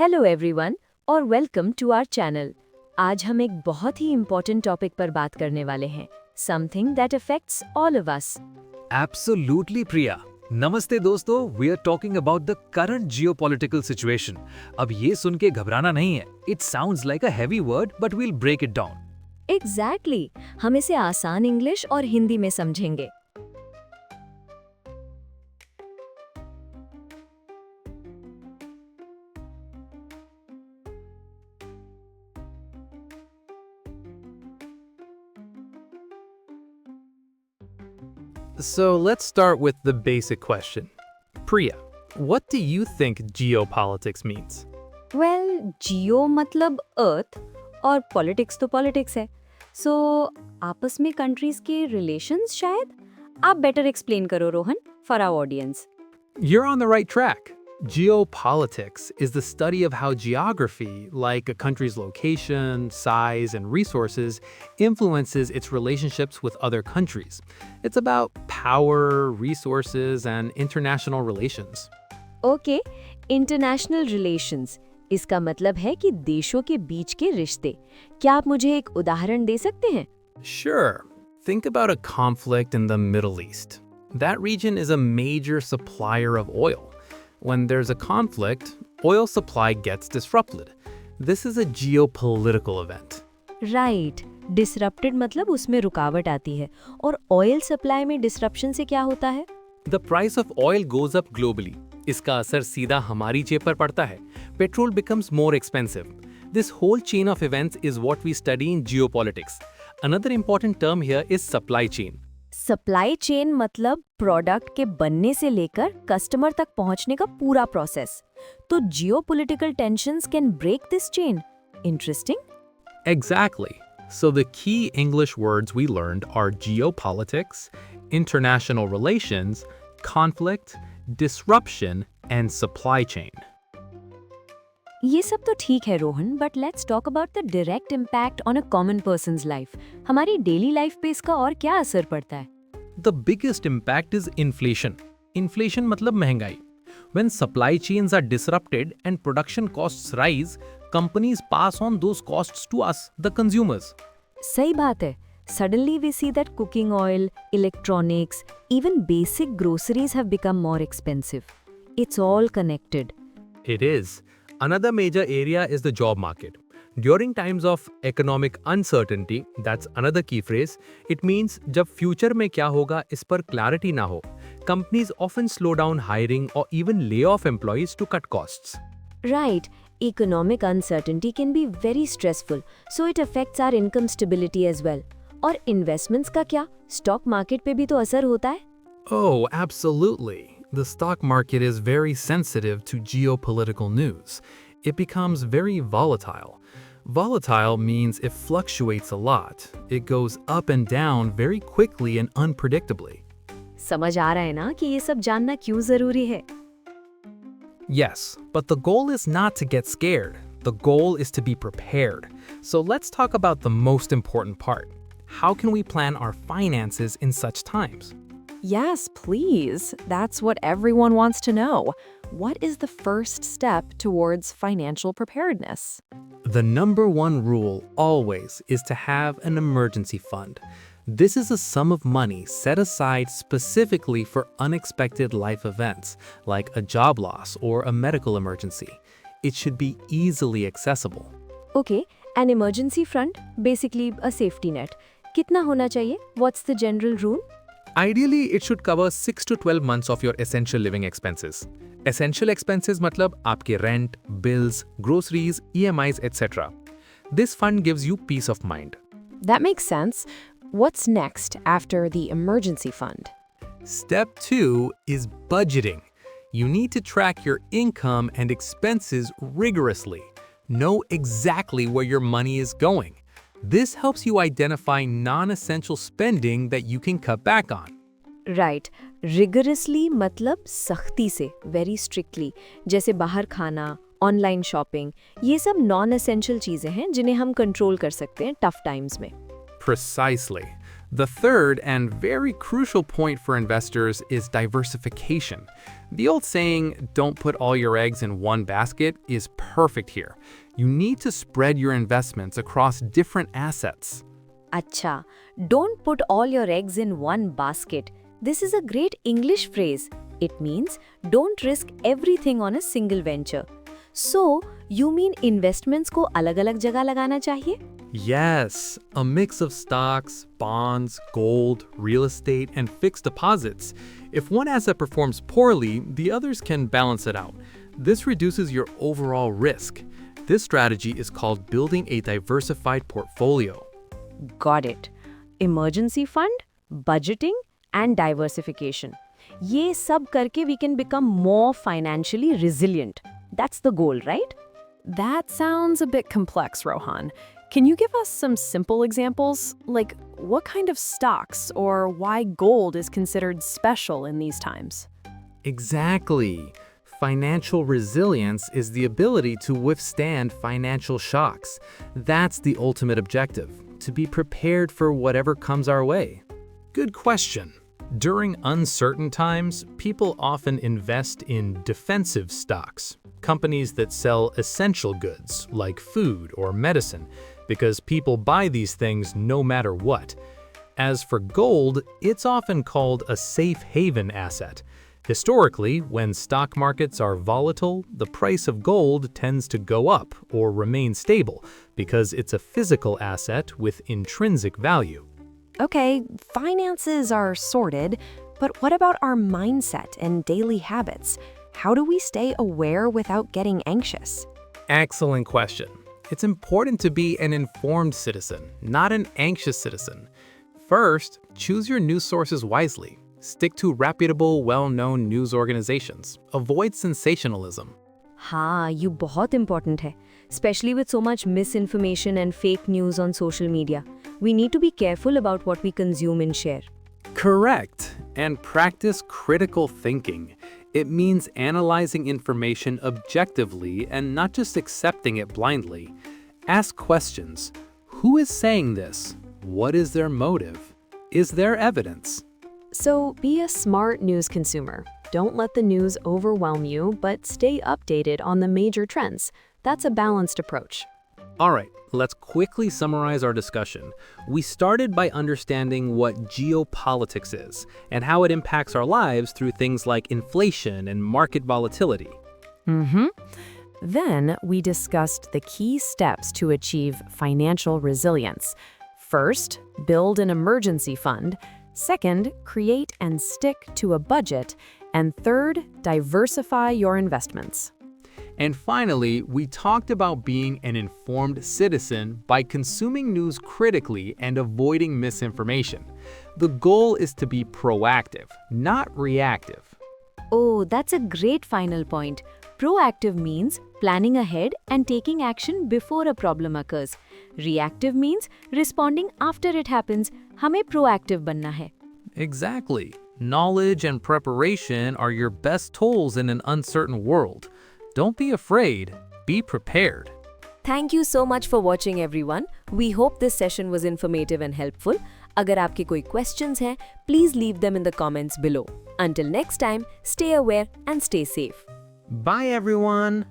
Hello everyone और welcome to our channel. आज हम एक बहुत ही इम्पोर्टेंट टॉपिक पर बात करने वाले हैं, something that affects all of us. Absolutely, Priya. नमस्ते दोस्तों, we are talking about the current geopolitical situation. अब ये सुन के घबराना नहीं है. It sounds like a heavy word, but we'll break it down. Exactly, हम इसे आसान इंग्लिश और हिंदी में समझेंगे। So let's start with the basic question. Priya, what do you think geopolitics means? Well, geo मतलब अर्थ और पॉलिटिक्स तो politics है। सो आपस में कंट्रीज के रिलेशंस शायद। आप बेटर एक्सप्लेन करो Rohan, for our audience. You're on the right track. Geopolitics is the study of how geography, like a country's location, size, and resources, influences its relationships with other countries. It's about power, resources, and international relations. Okay, international relations, इसका मतलब है कि देशों के बीच के रिश्ते। क्या आप मुझे एक उदाहरण दे सकते हैं? Sure. Think about a conflict in the Middle East. That region is a major supplier of oil. When there's a conflict, oil supply gets disrupted. This is a geopolitical event. Right, disrupted मतलब उसमें रुकावट आती है। और oil supply में disruption से क्या होता है? The price of oil goes up globally. इसका असर सीधा हमारी जेब पर पड़ता है. Petrol becomes more expensive. This whole chain of events is what we study in geopolitics. Another important term here is supply chain. Supply chain मतलब product के बनने से लेकर कस्टमर तक पहुंचने का पूरा प्रोसेस। तो geopolitical tensions can break this chain. Interesting. Exactly. So the key English words we learned are geopolitics, international relations, conflict, disruption, and supply chain. ये सब तो ठीक है Rohan, but let's talk about the direct impact on a common persons life. हमारी daily life पे इसका और क्या असर पड़ता है? The biggest impact is inflation. Inflation मतलब महंगाई. When supply chains are disrupted and production costs rise, companies pass on those costs to us, the consumers. सही बात है। Suddenly we see that cooking oil, electronics, even basic groceries have become more expensive. It's all connected. It is. Another major area is the job market. During times of economic uncertainty, that's another key phrase, it means जब future में क्या होगा इस पर clarity ना हो, companies often slow down hiring or even lay off employees to cut costs. Right, economic uncertainty can be very stressful, so it affects our income stability as well. और investments का क्या? Stock market पे भी तो असर होता है? Oh, absolutely. The stock market is very sensitive to geopolitical news. It becomes very volatile. Volatile means it fluctuates a lot. It goes up and down very quickly and unpredictably. समझ आ रहा है ना कि ये सब जानना क्यों जरूरी है? Yes, but the goal is not to get scared. The goal is to be prepared. So let's talk about the most important part. How can we plan our finances in such times? Yes, please. That's what everyone wants to know. What is the first step towards financial preparedness? The number one rule always is to have an emergency fund. This is a sum of money set aside specifically for unexpected life events, like a job loss or a medical emergency. It should be easily accessible. Okay, an emergency fund, basically a safety net. कितना होना चाहिए? What's the general rule? Ideally, it should cover 6 to 12 months of your essential living expenses. Essential expenses मतलब आपके rent, bills, groceries, EMIs, etc. This fund gives you peace of mind. That makes sense. What's next after the emergency fund? Step 2 is budgeting. You need to track your income and expenses rigorously. Know exactly where your money is going. This helps you identify non-essential spending that you can cut back on. Right, rigorously मतलब सख्ती से, very strictly. जैसे बाहर खाना, online shopping, ये सब non essential चीजें हैं जिन्हें हम कंट्रोल कर सकते हैं टफ टाइम्स में। Precisely. The third and very crucial point for investors is diversification. The old saying, don't put all your eggs in one basket, is perfect here. You need to spread your investments across different assets. Acha, don't put all your eggs in one basket. This is a great English phrase. It means don't risk everything on a single venture. So, you mean investments को अलग-अलग जगह लगाना चाहिए? Yes, a mix of stocks, bonds, gold, real estate, and fixed deposits. If one asset performs poorly, the others can balance it out. This reduces your overall risk. This strategy is called building a diversified portfolio. Got it. Emergency fund, budgeting, and diversification. ये सब करके we can become more financially resilient. That's the goal, right? That sounds a bit complex, Rohan. Can you give us some simple examples? Like, what kind of stocks or why gold is considered special in these times? Exactly. Financial resilience is the ability to withstand financial shocks. That's the ultimate objective, to be prepared for whatever comes our way. Good question. During uncertain times, people often invest in defensive stocks, companies that sell essential goods like food or medicine, because people buy these things no matter what. As for gold, it's often called a safe haven asset. Historically, when stock markets are volatile, the price of gold tends to go up or remain stable because it's a physical asset with intrinsic value. Okay, finances are sorted, but what about our mindset and daily habits? How do we stay aware without getting anxious? Excellent question. It's important to be an informed citizen, not an anxious citizen. First, choose your news sources wisely. Stick to reputable, well-known news organizations. Avoid sensationalism. हाँ, ये बहुत important है, especially with so much misinformation and fake news on social media. We need to be careful about what we consume and share. Correct. And practice critical thinking. It means analyzing information objectively and not just accepting it blindly. Ask questions. Who is saying this? What is their motive? Is there evidence? So be a smart news consumer. Don't let the news overwhelm you, but stay updated on the major trends. That's a balanced approach. All right, let's quickly summarize our discussion. We started by understanding what geopolitics is and how it impacts our lives through things like inflation and market volatility. Then we discussed the key steps to achieve financial resilience. First, build an emergency fund. Second, create and stick to a budget. And third, diversify your investments. And finally, we talked about being an informed citizen by consuming news critically and avoiding misinformation. The goal is to be proactive, not reactive. Oh, that's a great final point. Proactive means planning ahead and taking action before a problem occurs. Reactive means responding after it happens. हमें proactive बनना है. Exactly. Knowledge and preparation are your best tools in an uncertain world. Don't be afraid, be prepared. Thank you so much for watching everyone. We hope this session was informative and helpful. अगर आपके कोई questions हैं, please leave them in the comments below. Until next time, stay aware and stay safe. Bye everyone!